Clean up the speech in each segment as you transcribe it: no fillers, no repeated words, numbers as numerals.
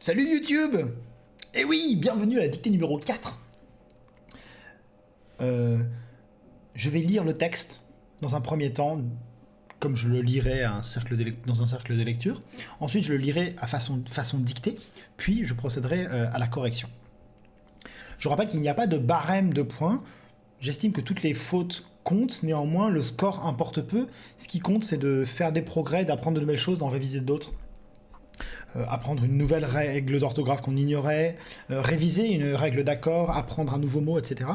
Salut YouTube. Eh oui, bienvenue à la dictée numéro 4. Je vais lire le texte dans un premier temps, comme je le lirai à dans un cercle de lecture. Ensuite, je le lirai à façon dictée, puis je procéderai à la correction. Je rappelle qu'il n'y a pas de barème de points. J'estime que toutes les fautes comptent, néanmoins le score importe peu. Ce qui compte, c'est de faire des progrès, d'apprendre de nouvelles choses, d'en réviser d'autres. Apprendre une nouvelle règle d'orthographe qu'on ignorait, réviser une règle d'accord, apprendre un nouveau mot, etc.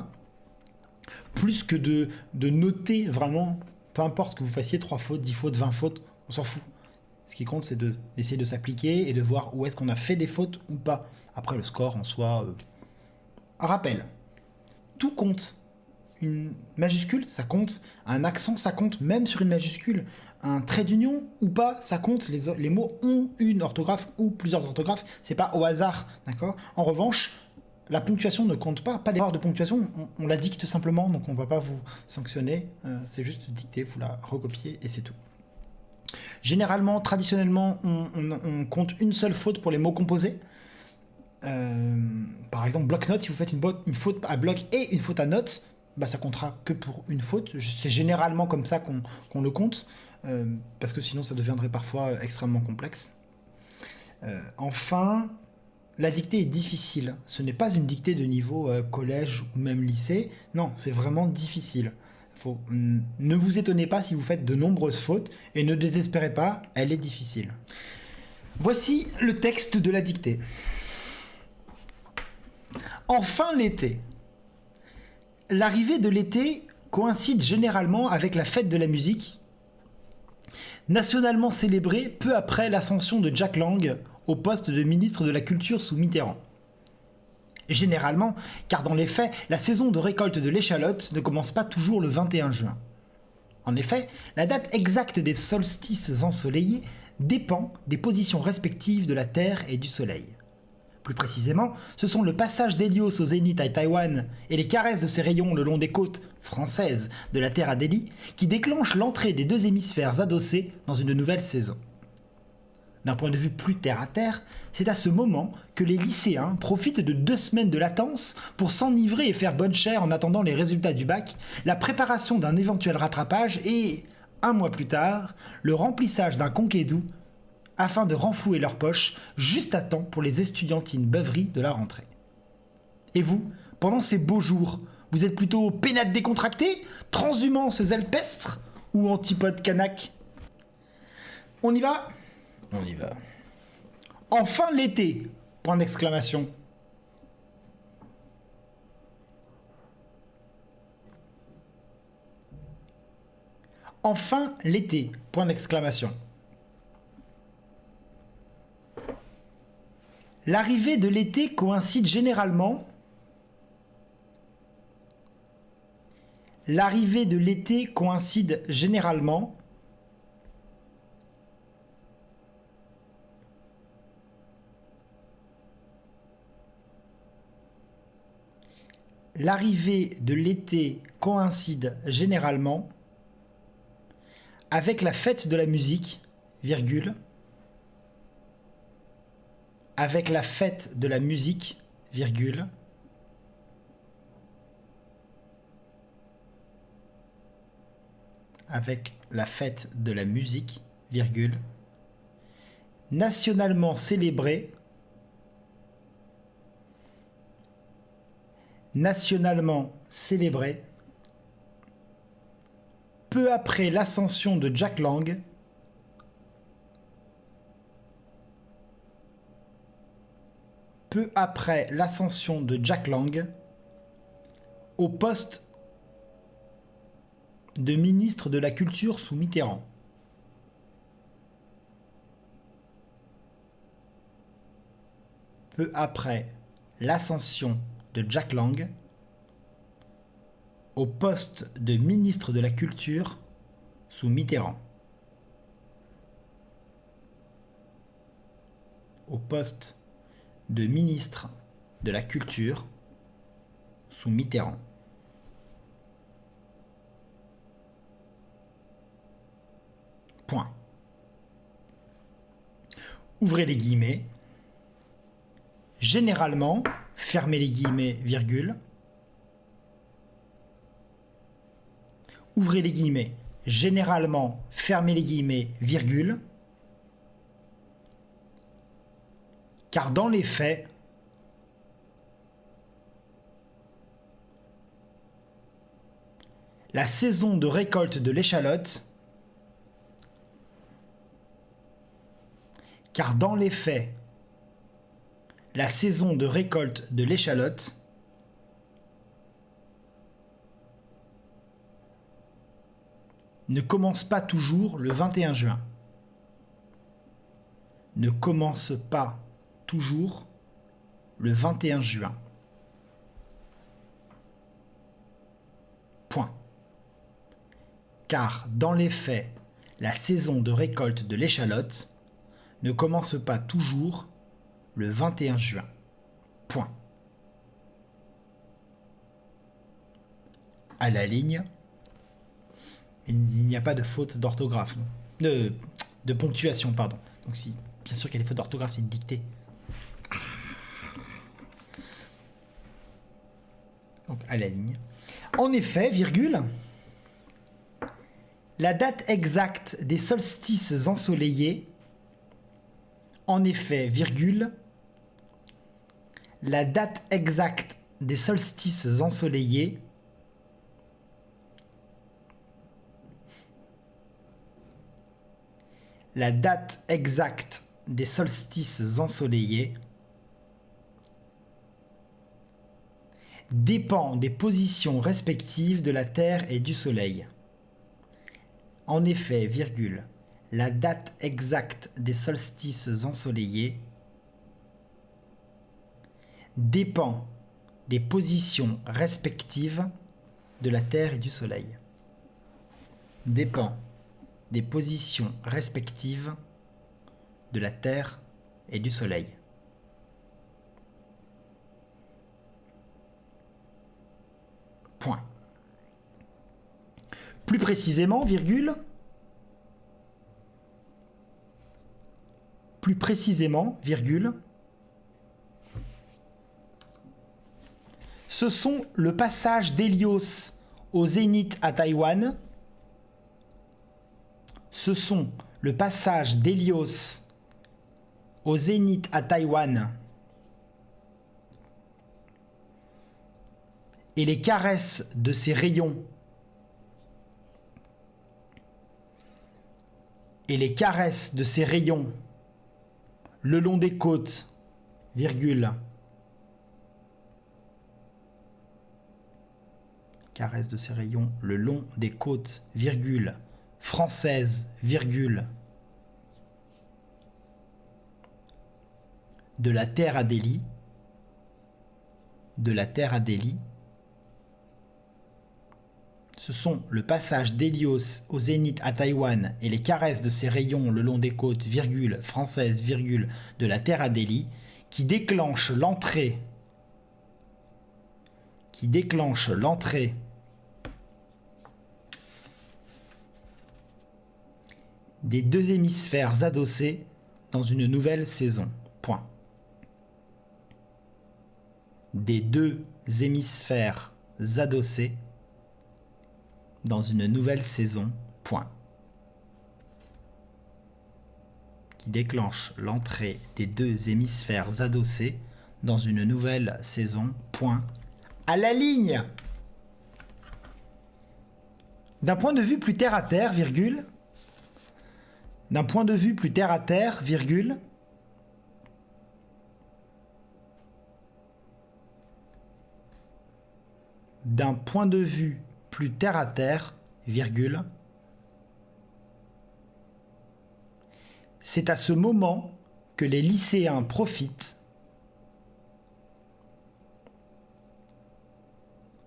Plus que de noter vraiment, peu importe que vous fassiez 3 fautes, 10 fautes, 20 fautes, on s'en fout. Ce qui compte, c'est d'essayer de s'appliquer et de voir où est-ce qu'on a fait des fautes ou pas. Après, le score en soi... Un rappel, tout compte. Une majuscule, ça compte. Un accent, ça compte, même sur une majuscule. Un trait d'union ou pas, ça compte. Les mots ont une orthographe ou plusieurs orthographes. C'est pas au hasard, d'accord. En revanche, la ponctuation ne compte pas. Pas d'erreur de ponctuation. On la dicte simplement, donc on va pas vous sanctionner. C'est juste dicter, vous la recopiez et c'est tout. Généralement, traditionnellement, on compte une seule faute pour les mots composés. Par exemple, bloc-notes, si vous faites une faute à bloc et une faute à note, bah, ça comptera que pour une faute. C'est généralement comme ça qu'on le compte, parce que sinon ça deviendrait parfois extrêmement complexe. Enfin, la dictée est difficile. Ce n'est pas une dictée de niveau collège ou même lycée. Non, c'est vraiment difficile. Ne vous étonnez pas si vous faites de nombreuses fautes et ne désespérez pas, elle est difficile. Voici le texte de la dictée. Enfin l'été. L'arrivée de l'été coïncide généralement avec la fête de la musique, nationalement célébrée peu après l'ascension de Jack Lang au poste de ministre de la Culture sous Mitterrand. Généralement, car dans les faits, la saison de récolte de l'échalote ne commence pas toujours le 21 juin. En effet, la date exacte des solstices ensoleillés dépend des positions respectives de la Terre et du Soleil. Plus précisément, ce sont le passage d'Hélios au zénith à Taïwan et les caresses de ses rayons le long des côtes françaises de la Terre à Delhi qui déclenchent l'entrée des deux hémisphères adossés dans une nouvelle saison. D'un point de vue plus terre-à-terre, c'est à ce moment que les lycéens profitent de 2 semaines de latence pour s'enivrer et faire bonne chère en attendant les résultats du bac, la préparation d'un éventuel rattrapage et, 1 mois plus tard, le remplissage d'un conquédou afin de renflouer leurs poches juste à temps pour les estudiantines beuveries de la rentrée. Et vous, pendant ces beaux jours, vous êtes plutôt pénates décontractées, transhumances alpestres ou antipodes canaques? On y va? On y va. Enfin l'été! Point d'exclamation. Enfin l'été! Point d'exclamation. L'arrivée de l'été coïncide généralement. L'arrivée de l'été coïncide généralement L'arrivée de l'été coïncide généralement avec la fête de la musique, virgule, avec la fête de la musique, virgule, avec la fête de la musique, virgule, nationalement célébrée, peu après l'ascension de Jack Lang, au poste de ministre de la Culture sous Mitterrand. Peu après l'ascension de Jack Lang au poste de ministre de la Culture sous Mitterrand. Au poste de ministre de la Culture sous Mitterrand. Point. Ouvrez les guillemets. généralement, fermez les guillemets, virgule, ouvrez les guillemets, généralement, fermez les guillemets, virgule, car dans les faits, la saison de récolte de l'échalote, car dans les faits, la saison de récolte de l'échalote ne commence pas toujours le 21 juin. Ne commence pas toujours le 21 juin. Point. Car dans les faits, la saison de récolte de l'échalote ne commence pas toujours le 21 juin. Point. À la ligne, il n'y a pas de faute d'orthographe, de ponctuation, pardon. Donc si, bien sûr qu'il y a des fautes d'orthographe, c'est une dictée. Donc à la ligne. En effet, virgule, la date exacte des solstices ensoleillés, en effet, virgule, la date exacte des solstices ensoleillés la date exacte des solstices ensoleillés dépend des positions respectives de la Terre et du Soleil. En effet, virgule, la date exacte des solstices ensoleillés dépend des positions respectives de la Terre et du Soleil. Dépend des positions respectives de la Terre et du Soleil. Point. Plus précisément, virgule, plus précisément, virgule, ce sont le passage d'Hélios au zénith à Taïwan. Ce sont le passage d'Hélios au zénith à Taïwan et les caresses de ses rayons le long des côtes, virgule, caresses de ses rayons le long des côtes, virgule, française, virgule, de la Terre à Delhi, ce sont le passage d'Hélios au zénith à Taïwan et les caresses de ses rayons le long des côtes, virgule, française, virgule, de la Terre à Delhi, qui déclenchent l'entrée des deux hémisphères adossés dans une nouvelle saison. Point. Des deux hémisphères adossés dans une nouvelle saison. Point. Qui déclenche l'entrée des deux hémisphères adossés dans une nouvelle saison. Point. À la ligne. D'un point de vue plus terre à terre, virgule, d'un point de vue plus terre à terre, virgule, d'un point de vue plus terre à terre, virgule, c'est à ce moment que les lycéens profitent.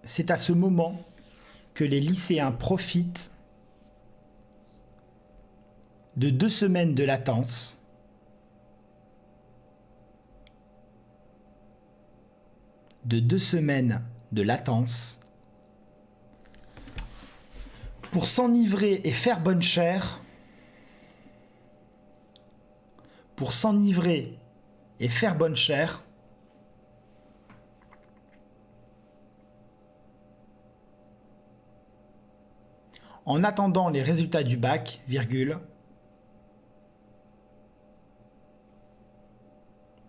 C'est à ce moment que les lycéens profitent de 2 semaines de latence pour s'enivrer et faire bonne chère, en attendant les résultats du bac, virgule,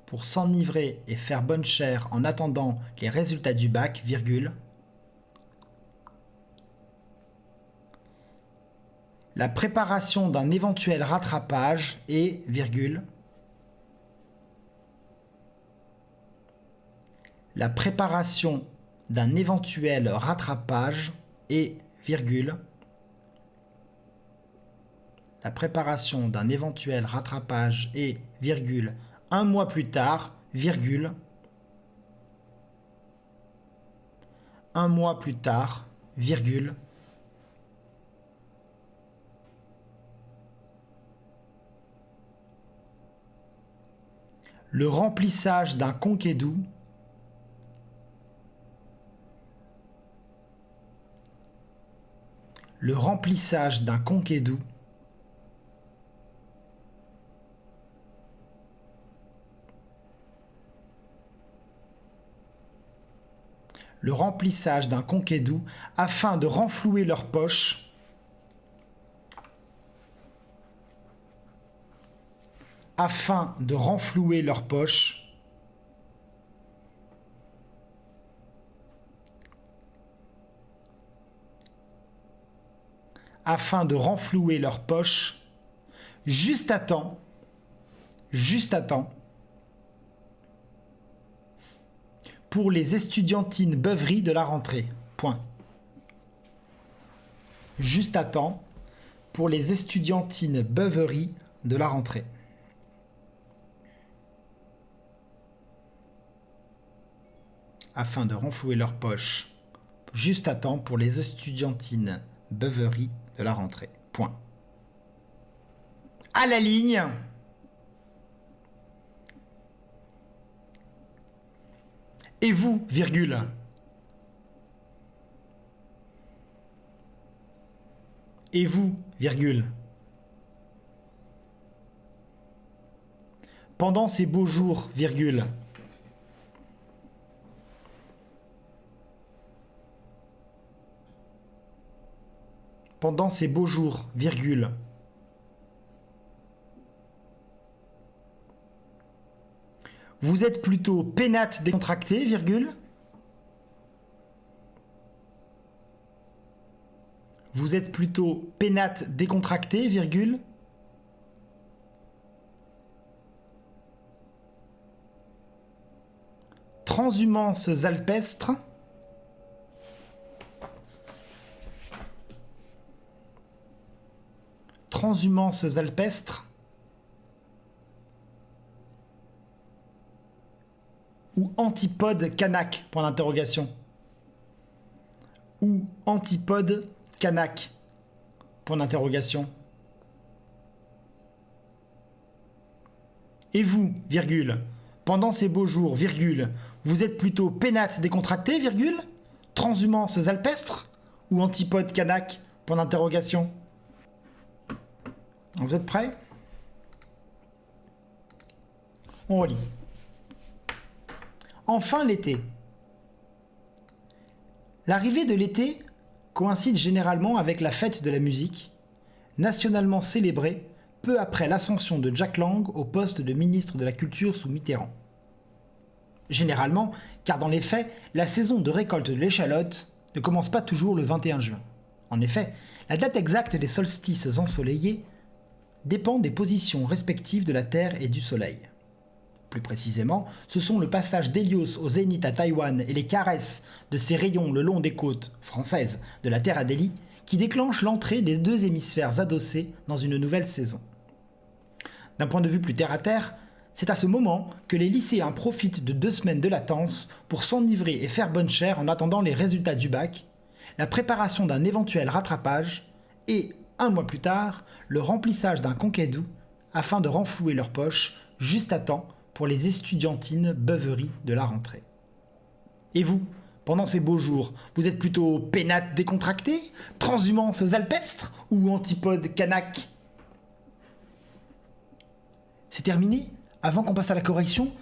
pour s'enivrer et faire bonne chère en attendant les résultats du bac, virgule, la préparation d'un éventuel rattrapage et, virgule, la préparation d'un éventuel rattrapage et, virgule, la préparation d'un éventuel rattrapage et, virgule, un mois plus tard, virgule, un mois plus tard, virgule, le remplissage d'un conquédou le remplissage d'un conquédou le remplissage d'un conquédou afin de renflouer leurs poches afin de renflouer leurs poches afin de renflouer leurs poches juste à temps pour les estudiantines beuveries de la rentrée. Point. Juste à temps pour les estudiantines beuveries de la rentrée. Afin de renflouer leurs poches. Juste à temps pour les estudiantines beuveries de la rentrée. Point. À la ligne. Et vous, virgule. Et vous, virgule. Pendant ces beaux jours, virgule. Pendant ces beaux jours, virgule. Vous êtes plutôt pénate décontracté, virgule. Vous êtes plutôt pénate décontracté, virgule. Transhumances alpestres. Transhumances alpestres. Ou antipode canac, point d'interrogation. Ou antipode canac, point d'interrogation. Et vous, virgule, pendant ces beaux jours, virgule, vous êtes plutôt pénate décontracté, virgule, transhumances alpestres ou antipode canac, point d'interrogation. Vous êtes prêts? On relit. Enfin l'été. L'arrivée de l'été coïncide généralement avec la fête de la musique, nationalement célébrée peu après l'ascension de Jack Lang au poste de ministre de la Culture sous Mitterrand. Généralement, car dans les faits, la saison de récolte de l'échalote ne commence pas toujours le 21 juin. En effet, la date exacte des solstices ensoleillés dépend des positions respectives de la Terre et du Soleil. Plus précisément, ce sont le passage d'Hélios au zénith à Taïwan et les caresses de ses rayons le long des côtes françaises de la Terre Adélie qui déclenchent l'entrée des deux hémisphères adossés dans une nouvelle saison. D'un point de vue plus terre-à-terre, c'est à ce moment que les lycéens profitent de 2 semaines de latence pour s'enivrer et faire bonne chère en attendant les résultats du bac, la préparation d'un éventuel rattrapage et, 1 mois plus tard, le remplissage d'un conquédou afin de renflouer leurs poches juste à temps pour les estudiantines beuveries de la rentrée. Et vous, pendant ces beaux jours, vous êtes plutôt pénate décontracté, transhumances alpestres ou antipode canac? C'est terminé? Avant qu'on passe à la correction,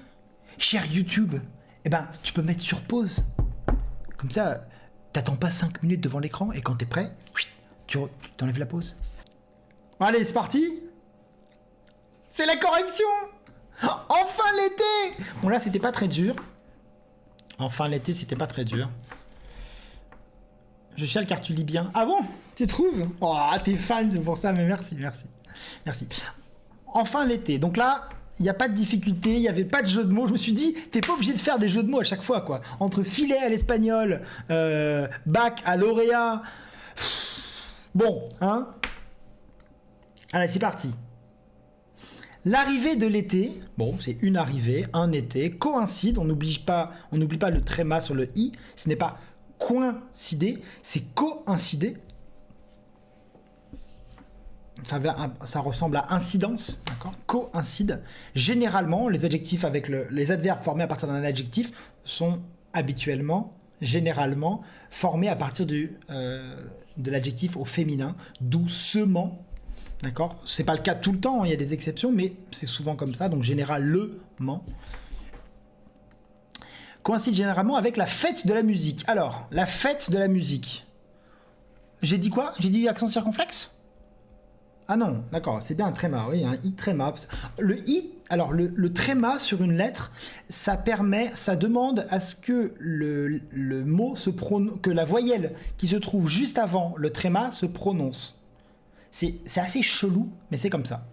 cher YouTube, tu peux mettre sur pause. Comme ça, t'attends pas 5 minutes devant l'écran et quand t'es prêt, Tu t'enlèves la pause. Allez, c'est parti. C'est la correction. Enfin l'été. Bon là, c'était pas très dur. Enfin l'été, c'était pas très dur. Je chiale car tu lis bien. Ah bon? Tu trouves? Oh, t'es fan, c'est pour ça, mais merci. Enfin l'été. Donc là, il n'y a pas de difficulté, il n'y avait pas de jeu de mots. Je me suis dit, t'es pas obligé de faire des jeux de mots à chaque fois, quoi. Entre filet à l'espagnol, bac à lauréat. Bon, hein? Allez, c'est parti. L'arrivée de l'été, bon, c'est une arrivée, un été, coïncide, on n'oublie pas le tréma sur le i, ce n'est pas coïncider, c'est coïncider. Ça ressemble à incidence, d'accord? Coïncide. Généralement, les adjectifs avec les adverbes formés à partir d'un adjectif sont habituellement, généralement, formés à partir de l'adjectif au féminin, doucement. D'accord? C'est pas le cas tout le temps, il y a des exceptions, mais c'est souvent comme ça, donc généralement. Coïncide généralement avec la fête de la musique. Alors, la fête de la musique. J'ai dit quoi? J'ai dit accent circonflexe? Ah non, d'accord, c'est bien un tréma, oui, un i tréma. Le i, alors le tréma sur une lettre, ça demande à ce que le mot que la voyelle qui se trouve juste avant le tréma se prononce. C'est assez chelou, mais c'est comme ça.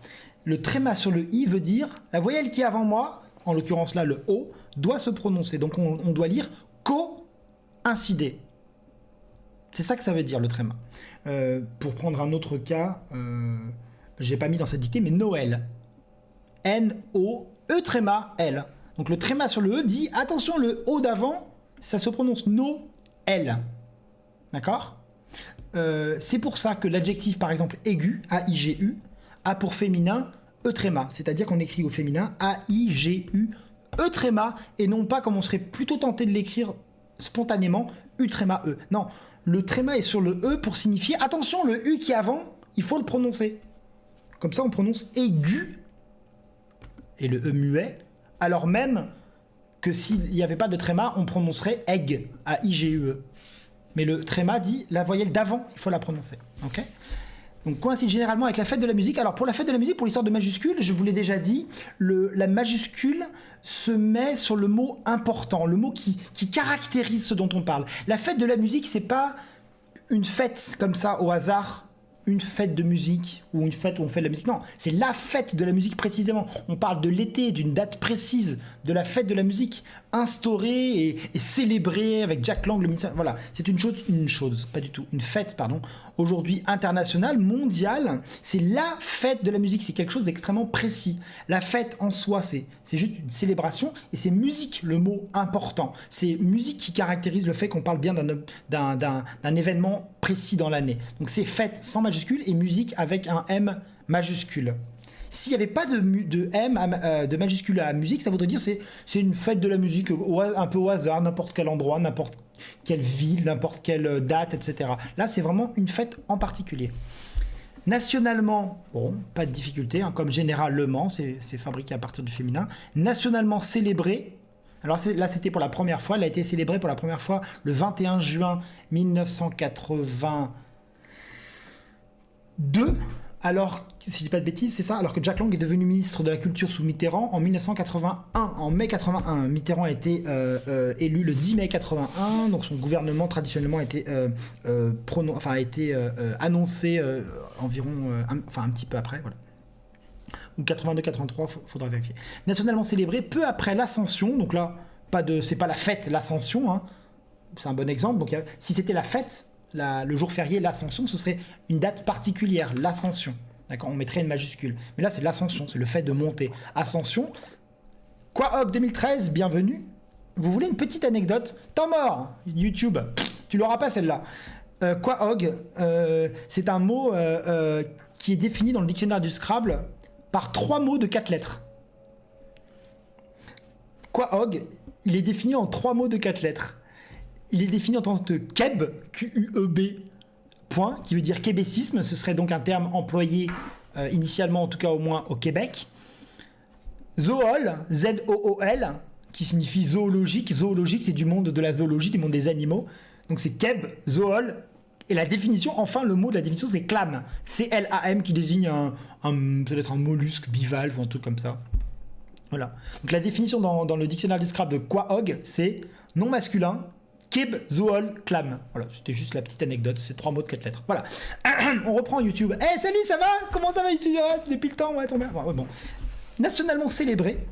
Le tréma sur le i veut dire la voyelle qui est avant moi, en l'occurrence là le o, doit se prononcer. Donc on doit lire coïncider. C'est ça que ça veut dire le tréma. Pour prendre un autre cas, j'ai pas mis dans cette dictée, mais Noël. N-O-E tréma L. Donc le tréma sur le E dit attention, le O d'avant, ça se prononce Noël. D'accord? C'est pour ça que l'adjectif, par exemple, aigu, A-I-G-U, a pour féminin E tréma. C'est-à-dire qu'on écrit au féminin A-I-G-U, E tréma, et non pas comme on serait plutôt tenté de l'écrire spontanément, U tréma E. Non, le tréma est sur le E pour signifier attention, le U qui est avant, il faut le prononcer. Comme ça, on prononce aigu, et le E muet, alors même que s'il n'y avait pas de tréma, on prononcerait aig, A-I-G-U-E. Mais le tréma dit la voyelle d'avant, il faut la prononcer. Ok? Donc coïncide généralement avec la fête de la musique. Alors pour la fête de la musique, pour l'histoire de majuscules, je vous l'ai déjà dit, la majuscule se met sur le mot important, le mot qui caractérise ce dont on parle. La fête de la musique, c'est pas une fête comme ça au hasard, une fête de musique ou une fête où on fait de la musique. Non, c'est la fête de la musique précisément. On parle de l'été, d'une date précise, de la fête de la musique instaurée et célébrée avec Jack Lang, le ministère. Voilà, c'est une chose, pas du tout, une fête, pardon. Aujourd'hui internationale, mondiale, c'est la fête de la musique. C'est quelque chose d'extrêmement précis. La fête en soi, c'est juste une célébration et c'est musique, le mot important. C'est musique qui caractérise le fait qu'on parle bien d'un événement précis dans l'année. Donc c'est fête sans majuscule et musique avec un M majuscule. S'il n'y avait pas de M, de majuscule à musique, ça voudrait dire c'est une fête de la musique un peu au hasard, n'importe quel endroit, n'importe quelle ville, n'importe quelle date, etc. Là, c'est vraiment une fête en particulier. Nationalement, bon, pas de difficulté, hein, comme généralement, c'est fabriqué à partir du féminin. Nationalement célébré. Alors là, c'était pour la première fois. Elle a été célébrée pour la première fois le 21 juin 1982. Alors, si je dis pas de bêtises, c'est ça, alors que Jack Lang est devenu ministre de la Culture sous Mitterrand en 1981, en mai 81. Mitterrand a été élu le 10 mai 81, donc son gouvernement traditionnellement a été, annoncé environ, un petit peu après, voilà. Ou 82-83, faudra vérifier. Nationalement célébré peu après l'Ascension, donc là, c'est pas la fête, l'Ascension, hein, c'est un bon exemple, donc si c'était la fête, le jour férié, l'Ascension, ce serait une date particulière, l'Ascension. D'accord, on mettrait une majuscule. Mais là, c'est l'Ascension, c'est le fait de monter. Ascension. Quahog 2013, bienvenue. Vous voulez une petite anecdote? Temps mort, YouTube. Tu l'auras pas celle-là. Quahog, c'est un mot qui est défini dans le dictionnaire du Scrabble par 3 mots de 4 lettres. Quahog, il est défini en 3 mots de 4 lettres. Il est défini en tant que Queb, Q-U-E-B, point, qui veut dire québécisme. Ce serait donc un terme employé initialement, en tout cas au moins au Québec. Zool, Z-O-O-L, qui signifie zoologique. Zoologique, c'est du monde de la zoologie, du monde des animaux. Donc c'est Queb, Zool, Et la définition, enfin, le mot de la définition, c'est clam. C-L-A-M, qui désigne peut-être un mollusque bivalve ou un truc comme ça. Voilà. Donc la définition dans le dictionnaire du Scrabble de Quahog, c'est nom masculin, kib, zool, clam. Voilà, c'était juste la petite anecdote, c'est 3 mots de 4 lettres. Voilà. On reprend YouTube. Eh, salut, ça va? Comment ça va YouTube? Depuis le temps, ouais, ton mère. Ouais, bon. Nationalement célébré,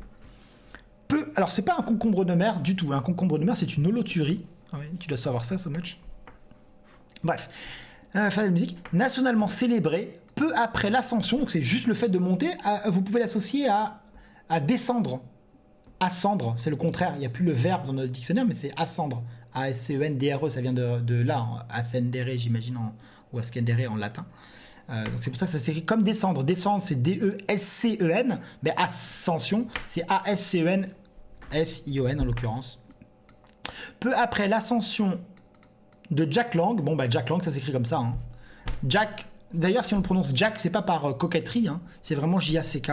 alors c'est pas un concombre de mer du tout. Un concombre de mer, c'est une holoturie. Ah ouais, tu dois savoir ça, so much. Bref, fin de la musique. Nationalement célébré, peu après l'ascension, donc c'est juste le fait de monter, vous pouvez l'associer à descendre. Ascendre, c'est le contraire. Il n'y a plus le verbe dans notre dictionnaire, mais c'est ascendre. A-S-C-E-N-D-R-E, ça vient de là, hein. Ascendere, j'imagine, ou ascendere en latin. Donc c'est pour ça que ça s'écrit comme descendre. Descendre, c'est D-E-S-C-E-N, mais ascension, c'est A-S-C-E-N, en l'occurrence. Peu après l'ascension de Jack Lang, bon bah Jack Lang, ça s'écrit comme ça. Hein. Jack, d'ailleurs si on le prononce Jack, c'est pas par coquetterie, hein, c'est vraiment J-A-C-K.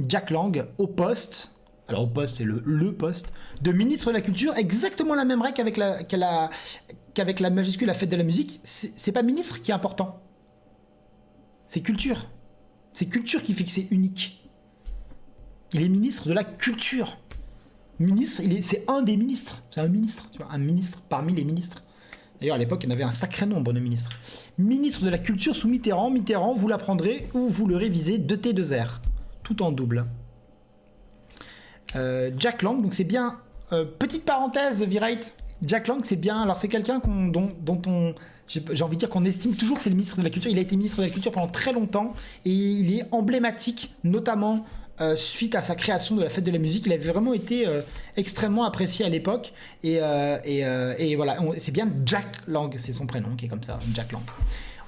Jack Lang au poste, alors au poste c'est le poste, de ministre de la Culture, exactement la même règle qu'avec la majuscule à fête de la musique, c'est pas ministre qui est important. C'est culture. C'est culture qui fait que c'est unique. Il est ministre de la Culture. Ministre, c'est un des ministres. C'est un ministre, tu vois, un ministre parmi les ministres. D'ailleurs, à l'époque, il y en avait un sacré nombre de ministres. Ministre de la Culture sous Mitterrand. Mitterrand, vous l'apprendrez ou vous le révisez 2T2R. Tout en double. Jack Lang, donc c'est bien... petite parenthèse, V-Right. Jack Lang, c'est bien... Alors, c'est quelqu'un dont on... J'ai envie de dire qu'on estime toujours que c'est le ministre de la Culture. Il a été ministre de la Culture pendant très longtemps. Et il est emblématique, notamment... suite à sa création de la fête de la musique, il avait vraiment été extrêmement apprécié à l'époque et voilà, c'est bien Jack Lang, c'est son prénom qui est comme ça, Jack Lang.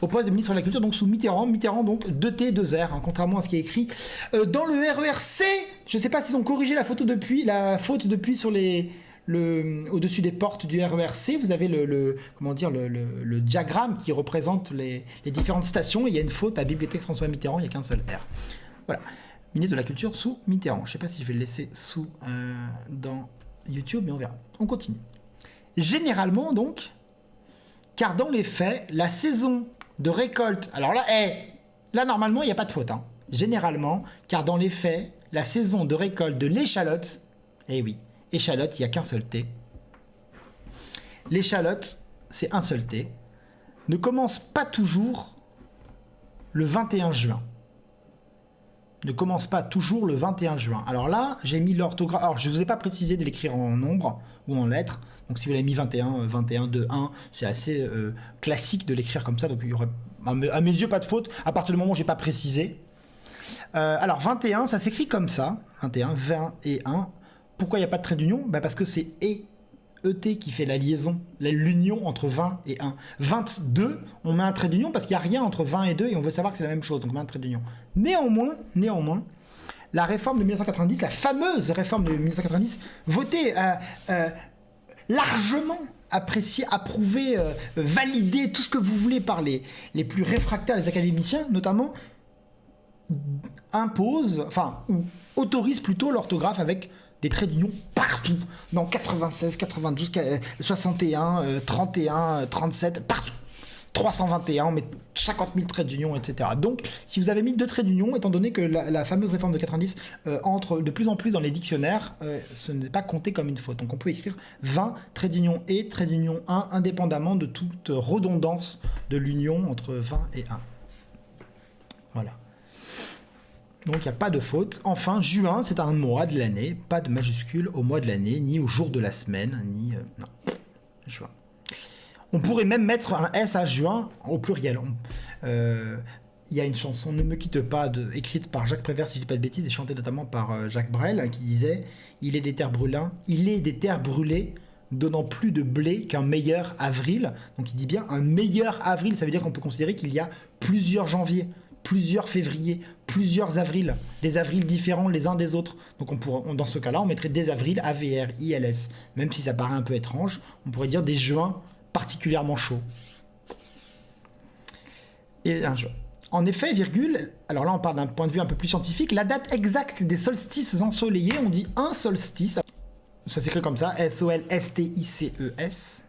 Au poste de ministre de la Culture, donc sous Mitterrand donc 2T2R, hein, contrairement à ce qui est écrit dans le RERC. Je sais pas s'ils ont corrigé la faute depuis sur au-dessus des portes du RERC, vous avez le diagramme qui représente les différentes stations, et il y a une faute à Bibliothèque François Mitterrand, il n'y a qu'un seul R. Voilà. Ministre de la Culture sous Mitterrand. Je ne sais pas si je vais le laisser sous dans YouTube, mais on verra. On continue. Généralement, donc, car dans les faits, la saison de récolte... Alors là, normalement, il n'y a pas de faute. Hein. Généralement, car dans les faits, la saison de récolte de l'échalote... Eh oui, échalote, il n'y a qu'un seul T. L'échalote, c'est un seul T. Ne commence pas toujours le 21 juin. Ne commence pas toujours le 21 juin. Alors là, j'ai mis l'orthographe. Alors, je ne vous ai pas précisé de l'écrire en nombre ou en lettres. Donc, si vous l'avez mis 21, 21, 2, 1, c'est assez classique de l'écrire comme ça. Donc, il y aurait, à mes yeux, pas de faute, à partir du moment où je n'ai pas précisé. Alors, 21, ça s'écrit comme ça. 21, 20 et 1. Pourquoi il n'y a pas de trait d'union? Parce que c'est ET qui fait la liaison, l'union entre 20 et 1. 22, on met un trait d'union parce qu'il n'y a rien entre 20 et 2 et on veut savoir que c'est la même chose, donc on met un trait d'union. Néanmoins, la réforme de 1990, la fameuse réforme de 1990, votée largement, appréciée, approuvée, validée, tout ce que vous voulez par les plus réfractaires des académiciens, notamment, impose, ou autorise plutôt l'orthographe avec des traits d'union partout, dans 96, 92, 61, 31, 37, partout. 321, on met 50 000 traits d'union, etc. Donc, si vous avez mis 2 traits d'union, étant donné que la fameuse réforme de 90 entre de plus en plus dans les dictionnaires, ce n'est pas compté comme une faute. Donc, on peut écrire 20 traits d'union et trait d'union 1, indépendamment de toute redondance de l'union entre 20 et 1. Voilà. Donc, il n'y a pas de faute. Enfin, juin, c'est un mois de l'année. Pas de majuscule au mois de l'année, ni au jour de la semaine, ni... non. Juin. On pourrait même mettre un S à juin au pluriel. Il y a une chanson « Ne me quitte pas » écrite par Jacques Prévert, si je ne dis pas de bêtises, et chantée notamment par Jacques Brel, qui disait « Il est des terres brûlées, donnant plus de blé qu'un meilleur avril. » Donc il dit bien un meilleur avril, ça veut dire qu'on peut considérer qu'il y a plusieurs janvier, plusieurs février, plusieurs avrils, des avrils différents les uns des autres. Donc dans ce cas-là, on mettrait des avrils, A-V-R-I-L-S. Même si ça paraît un peu étrange, on pourrait dire des juins particulièrement chauds. Et un juin. En effet, virgule, alors là on parle d'un point de vue un peu plus scientifique, la date exacte des solstices ensoleillés, on dit un solstice. Ça s'écrit comme ça, S-O-L-S-T-I-C-E-S.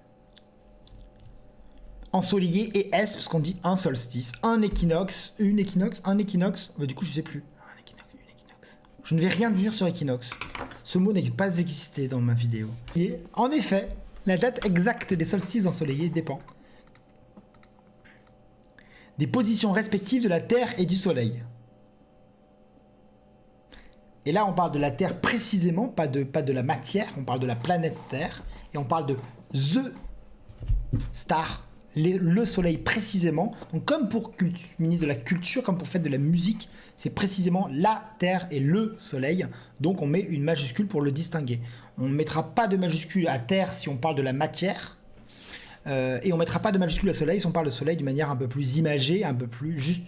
Ensoleillé et S, parce qu'on dit un solstice. Un équinoxe, une équinoxe, un équinoxe. Bah, du coup, je sais plus. Un équinoxe, une équinoxe. Je ne vais rien dire sur équinoxe. Ce mot n'a pas existé dans ma vidéo. Et en effet, la date exacte des solstices ensoleillés dépend des positions respectives de la Terre et du Soleil. Et là, on parle de la Terre précisément, pas de la matière, on parle de la planète Terre, et on parle de The Star, le Soleil précisément. Donc comme pour ministre de la Culture, comme pour fête de la musique, c'est précisément la Terre et le Soleil. Donc on met une majuscule pour le distinguer. On ne mettra pas de majuscule à Terre si on parle de la matière, et on ne mettra pas de majuscule à Soleil si on parle de Soleil d'une manière un peu plus imagée, un peu plus juste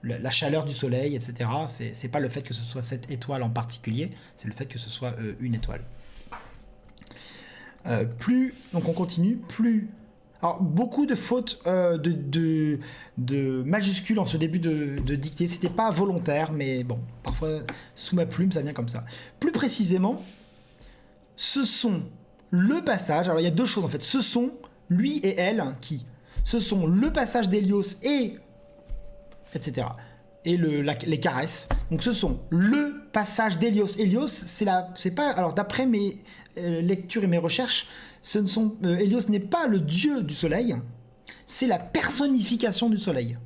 la chaleur du Soleil, etc. C'est pas le fait que ce soit cette étoile en particulier, c'est le fait que ce soit une étoile. Donc on continue, alors, beaucoup de fautes de majuscules en ce début de dictée. C'était pas volontaire, mais bon, parfois, sous ma plume, ça vient comme ça. Plus précisément, ce sont le passage... Alors, il y a deux choses, en fait. Ce sont lui et elle qui... Ce sont le passage d'Hélios et... etc. Et les caresses. Donc, ce sont le passage d'Hélios. Hélios, c'est pas... Alors, d'après mes lectures et mes recherches... Hélios n'est pas le dieu du soleil, c'est la personnification du soleil.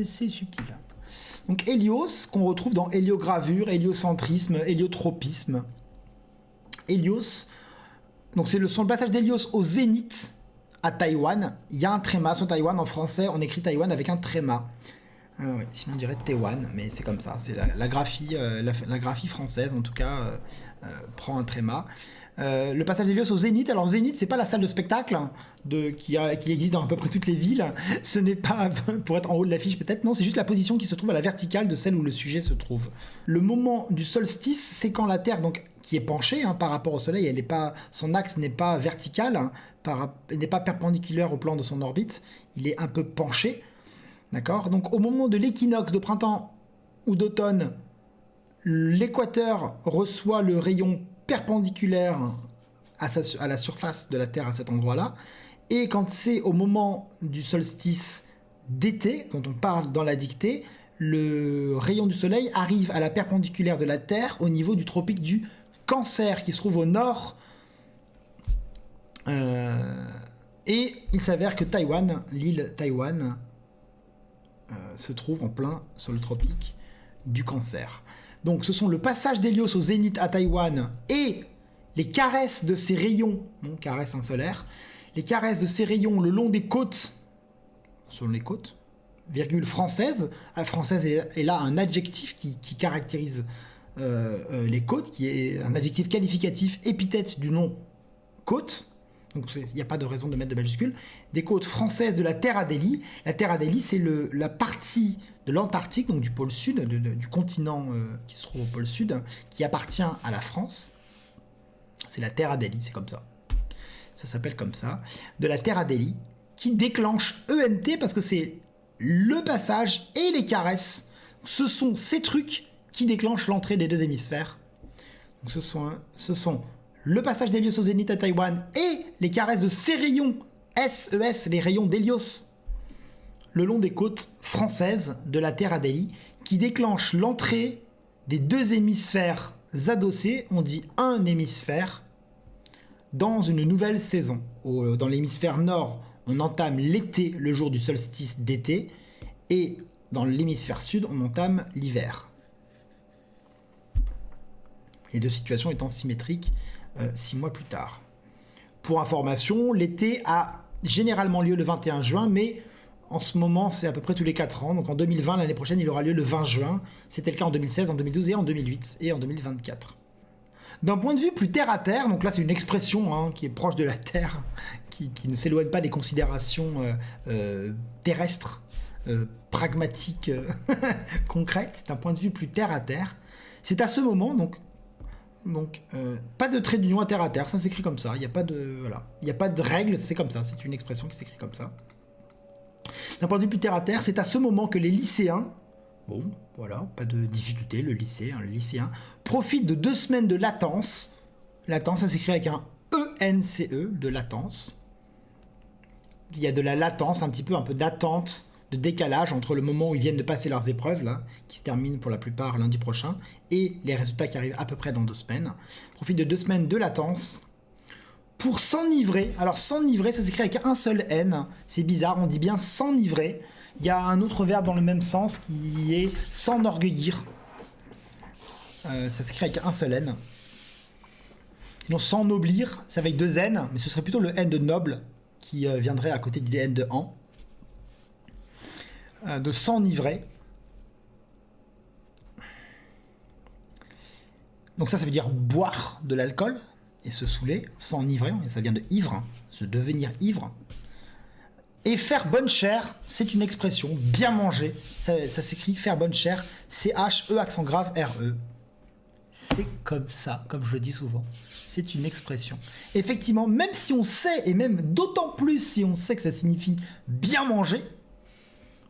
C'est subtil. Donc Hélios, qu'on retrouve dans héliogravure, héliocentrisme, héliotropisme. Hélios, donc c'est le passage d'Hélios au zénith à Taïwan. Il y a un tréma sur Taïwan. En français, on écrit Taïwan avec un tréma. Ouais, sinon on dirait Taïwan, mais c'est comme ça. C'est la graphie française, en tout cas, prend un tréma. Le passage d'Hélios au Zénith. Alors Zénith, c'est pas la salle de spectacle qui existe dans à peu près toutes les villes. Ce n'est pas pour être en haut de l'affiche peut-être. Non, c'est juste la position qui se trouve à la verticale de celle où le sujet se trouve. Le moment du solstice, c'est quand la Terre, donc, qui est penchée par rapport au Soleil, son axe n'est pas vertical, n'est pas perpendiculaire au plan de son orbite. Il est un peu penché. D'accord ? Donc au moment de l'équinoxe de printemps ou d'automne, l'équateur reçoit le rayon perpendiculaire à la surface de la Terre à cet endroit-là, et quand c'est au moment du solstice d'été, dont on parle dans la dictée, le rayon du Soleil arrive à la perpendiculaire de la Terre au niveau du tropique du Cancer, qui se trouve au nord, et il s'avère que Taïwan, l'île Taïwan, se trouve en plein sur le tropique du Cancer. Donc ce sont le passage d'Hélios au zénith à Taïwan et les caresses de ces rayons, caresses insolaires, les caresses de ces rayons le long des côtes, selon les côtes, virgule française. Française est là un adjectif qui caractérise les côtes, qui est un adjectif qualificatif épithète du nom côte. Donc il n'y a pas de raison de mettre de majuscule. Des côtes françaises de la Terre Adélie. La Terre Adélie, c'est la partie de l'Antarctique, donc du pôle sud, du continent qui se trouve au pôle sud, qui appartient à la France. C'est la Terre Adélie, c'est comme ça. Ça s'appelle comme ça. De la Terre Adélie, qui déclenche ENT parce que c'est le passage et les caresses. Ce sont ces trucs qui déclenchent l'entrée des deux hémisphères. Donc ce sont le passage d'Hélios au zénith à Taïwan et les caresses de ces rayons, SES, les rayons d'Hélios, le long des côtes françaises de la Terre Adélie, qui déclenchent l'entrée des deux hémisphères adossés, on dit un hémisphère, dans une nouvelle saison. Dans l'hémisphère nord, on entame l'été, le jour du solstice d'été, et dans l'hémisphère sud, on entame l'hiver. Les deux situations étant symétriques 6 mois plus tard. Pour information, l'été a généralement lieu le 21 juin, mais en ce moment, c'est à peu près tous les 4 ans. Donc en 2020, l'année prochaine, il aura lieu le 20 juin. C'était le cas en 2016, en 2012 et en 2008 et en 2024. D'un point de vue plus terre-à-terre, donc là c'est une expression qui est proche de la Terre, qui ne s'éloigne pas des considérations terrestres, pragmatiques, concrètes. D'un point de vue plus terre-à-terre, c'est à ce moment, donc pas de trait d'union à terre, ça s'écrit comme ça. Il n'y a pas de règle, c'est comme ça. C'est une expression qui s'écrit comme ça. D'un point de vue plus terre-à-terre, c'est à ce moment que les lycéens, pas de difficulté, le lycéen profite de 2 semaines de latence, Latence, ça s'écrit avec un ENCE de latence. Il y a de la latence, un peu d'attente, de décalage entre le moment où ils viennent de passer leurs épreuves, là, qui se terminent pour la plupart lundi prochain, et les résultats qui arrivent à peu près dans 2 semaines. Profite de 2 semaines de latence pour s'enivrer. Alors s'enivrer, ça s'écrit avec un seul N. C'est bizarre, on dit bien s'enivrer. Il y a un autre verbe dans le même sens qui est s'enorgueillir. Ça s'écrit avec un seul N. Sinon, s'ennoblir, c'est avec 2 N, mais ce serait plutôt le N de noble qui viendrait à côté du N de en. De s'enivrer. Donc ça veut dire boire de l'alcool et se saouler, s'enivrer, ça vient de ivre, se devenir ivre. Et faire bonne chère, c'est une expression, bien manger, ça s'écrit faire bonne chère, C-H-E accent grave R-E. C'est comme ça, comme je le dis souvent. C'est une expression. Effectivement, même si on sait, et même d'autant plus si on sait que ça signifie bien manger,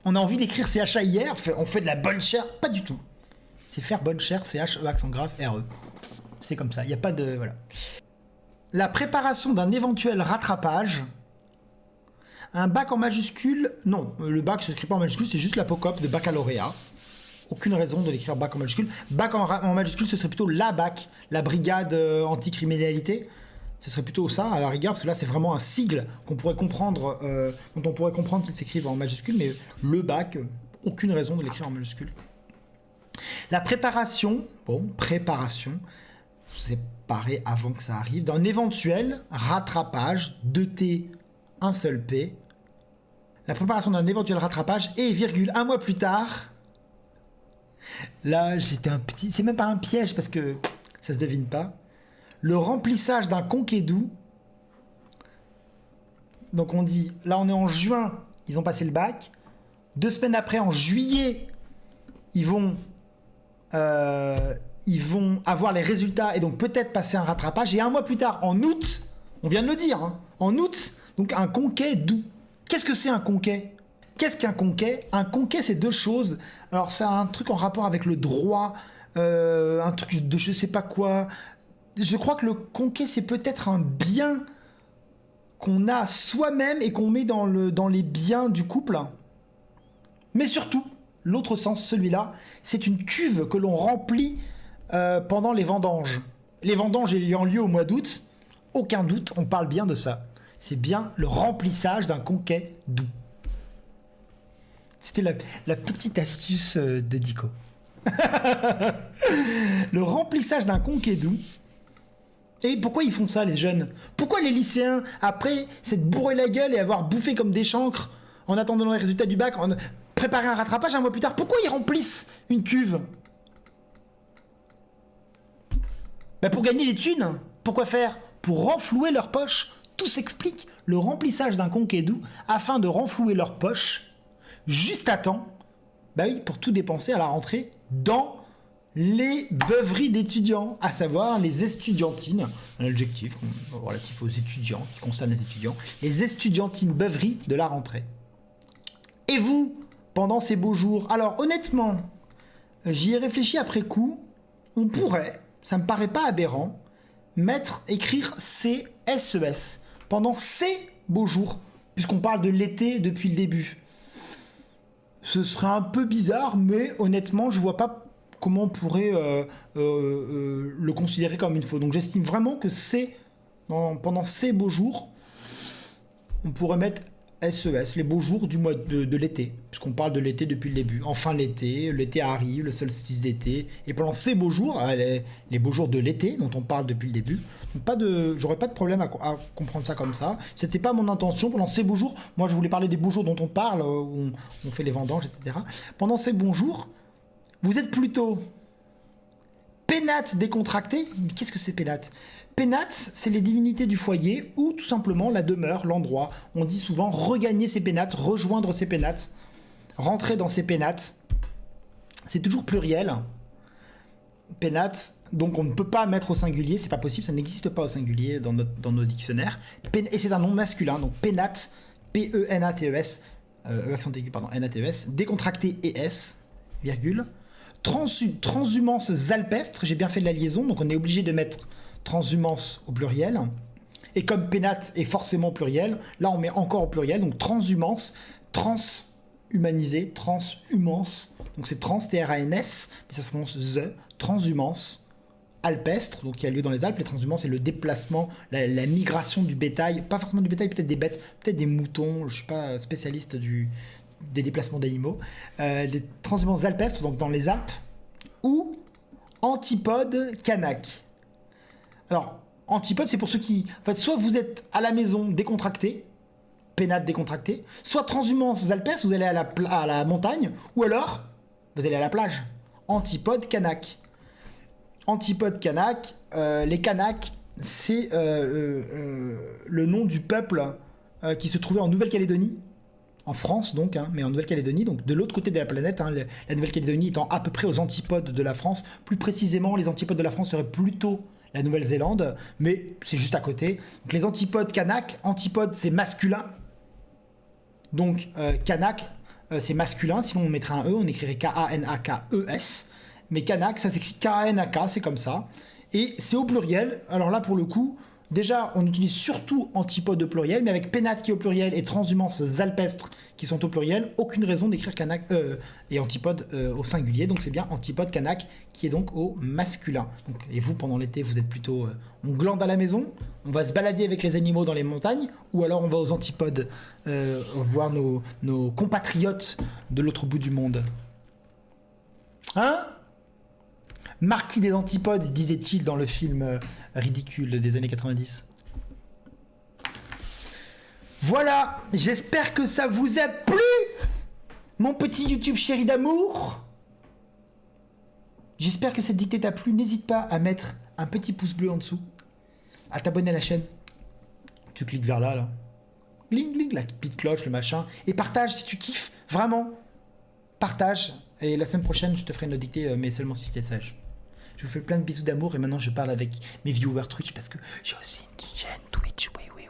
on a envie d'écrire C-H-A-I-R, on fait de la bonne chère, pas du tout. C'est faire bonne chère, C-H-E accent grave R-E. C'est comme ça, il n'y a pas de... Voilà. La préparation d'un éventuel rattrapage. Un bac en majuscule, non, le bac ne s'écrit pas en majuscule, c'est juste l'apocope de baccalauréat. Aucune raison de l'écrire bac en majuscule. Bac en majuscule, ce serait plutôt la BAC, la brigade anticriminalité. Ce serait plutôt ça, à la rigueur, parce que là, c'est vraiment un sigle qu'on pourrait comprendre, dont on pourrait comprendre qu'il s'écrive en majuscule, mais le bac, aucune raison de l'écrire en majuscule. La préparation, préparation, c'est pareil avant que ça arrive, d'un éventuel rattrapage, 2 T, un seul P. La préparation d'un éventuel rattrapage et, virgule, 1 mois plus tard... Là, c'était un petit... C'est même pas un piège parce que ça se devine pas. Le remplissage d'un conquédou. Donc on dit, là on est en juin, ils ont passé le bac. 2 semaines après, en juillet, ils vont avoir les résultats et donc peut-être passer un rattrapage. Et 1 mois plus tard, en août, on vient de le dire, hein, en août, donc un conquédou. Qu'est-ce que c'est un conquet ? Qu'est-ce qu'un conquet ? Un conquet, c'est 2 choses. Alors, c'est un truc en rapport avec le droit, un truc de je sais pas quoi. Je crois que le conquet, c'est peut-être un bien qu'on a soi-même et qu'on met dans les biens du couple. Mais surtout, l'autre sens, celui-là, c'est une cuve que l'on remplit pendant les vendanges. Les vendanges ayant lieu au mois d'août, aucun doute, on parle bien de ça. C'est bien le remplissage d'un conquet doux. C'était la petite astuce de Dico. Le remplissage d'un conquédou. Et pourquoi ils font ça, les jeunes ? Pourquoi les lycéens, après s'être bourré la gueule et avoir bouffé comme des chancres en attendant les résultats du bac, préparer un rattrapage 1 mois plus tard, pourquoi ils remplissent une cuve ? Pour gagner les thunes. Pourquoi faire ? Pour renflouer leurs poches. Tout s'explique. Le remplissage d'un conquédou afin de renflouer leurs poches juste à temps, pour tout dépenser à la rentrée dans les beuveries d'étudiants, à savoir les estudiantines, un adjectif relatif aux étudiants, qui concerne les étudiants, les estudiantines beuveries de la rentrée. Et vous, pendant ces beaux jours, alors honnêtement, j'y ai réfléchi après coup, on pourrait, ça me paraît pas aberrant, écrire CSES pendant ces beaux jours, puisqu'on parle de l'été depuis le début. Ce serait un peu bizarre, mais honnêtement, je vois pas comment on pourrait le considérer comme une faute. Donc j'estime vraiment que pendant ces beaux jours, on pourrait mettre SES, les beaux jours du mois de l'été, puisqu'on parle de l'été depuis le début. Enfin l'été arrive, le solstice d'été, et pendant ces beaux jours, les beaux jours de l'été, dont on parle depuis le début, j'aurais pas de problème à comprendre ça comme ça. C'était pas mon intention. Pendant ces beaux jours, moi je voulais parler des beaux jours dont on parle, où on fait les vendanges, etc. Pendant ces bons jours, vous êtes plutôt pénates décontractés. Mais qu'est-ce que c'est pénates ? Pénates, c'est les divinités du foyer ou tout simplement la demeure, l'endroit. On dit souvent regagner ses pénates, rejoindre ses pénates, rentrer dans ses pénates. C'est toujours pluriel. Pénates, donc on ne peut pas mettre au singulier, c'est pas possible, ça n'existe pas au singulier dans nos dictionnaires. Et c'est un nom masculin, donc pénates, P-E-N-A-T-E-S, accent aigu, pardon, N-A-T-E-S, décontracté E-S, virgule. Transhumances alpestres, j'ai bien fait de la liaison, donc on est obligé de mettre transhumance au pluriel. Et comme pénate est forcément pluriel, là on met encore au pluriel, donc transhumance, transhumanisé, transhumance, donc c'est trans, T-R-A-N-S, mais ça se prononce the, transhumance alpestre, donc qui a lieu dans les Alpes. Les transhumances, c'est le déplacement, la migration du bétail, pas forcément du bétail, peut-être des bêtes, peut-être des moutons, je suis pas spécialiste des déplacements d'animaux. Les transhumances alpestres, donc dans les Alpes, ou antipode kanak. Alors, antipode, c'est pour ceux qui... En fait, soit vous êtes à la maison décontracté, pénate décontracté, soit transhumances alpestres, vous allez à la montagne, ou alors, vous allez à la plage. Antipode kanak. Antipode kanak, les Kanaks, c'est le nom du peuple qui se trouvait en Nouvelle-Calédonie, en France donc, hein, mais en Nouvelle-Calédonie, donc de l'autre côté de la planète, hein, la Nouvelle-Calédonie étant à peu près aux antipodes de la France. Plus précisément, les antipodes de la France seraient plutôt la Nouvelle-Zélande, mais c'est juste à côté. Donc les antipodes Kanak, antipode c'est masculin, donc Kanak c'est masculin, si on mettrait un E, on écrirait K-A-N-A-K-E-S. Mais Kanak, ça s'écrit K-A-N-A-K, c'est comme ça. Et c'est au pluriel. Alors là, pour le coup, déjà, on utilise surtout antipode au pluriel, mais avec pénate qui est au pluriel et transhumances alpestres qui sont au pluriel, aucune raison d'écrire Kanak et antipode au singulier. Donc c'est bien antipode Kanak qui est donc au masculin. Donc, et vous, pendant l'été, vous êtes plutôt... on glande à la maison, on va se balader avec les animaux dans les montagnes, ou alors on va aux antipodes voir nos compatriotes de l'autre bout du monde. Hein ? Marquis des antipodes, disait-il dans le film ridicule des années 90. Voilà, j'espère que ça vous a plu, mon petit YouTube chéri d'amour. J'espère que cette dictée t'a plu. N'hésite pas à mettre un petit pouce bleu en dessous, à t'abonner à la chaîne. Tu cliques vers là. Gling, gling, la petite cloche, le machin. Et partage si tu kiffes, vraiment. Partage. Et la semaine prochaine, je te ferai une dictée, mais seulement si tu es sage. Je vous fais plein de bisous d'amour et maintenant je parle avec mes viewers Twitch parce que j'ai aussi une chaîne Twitch, oui.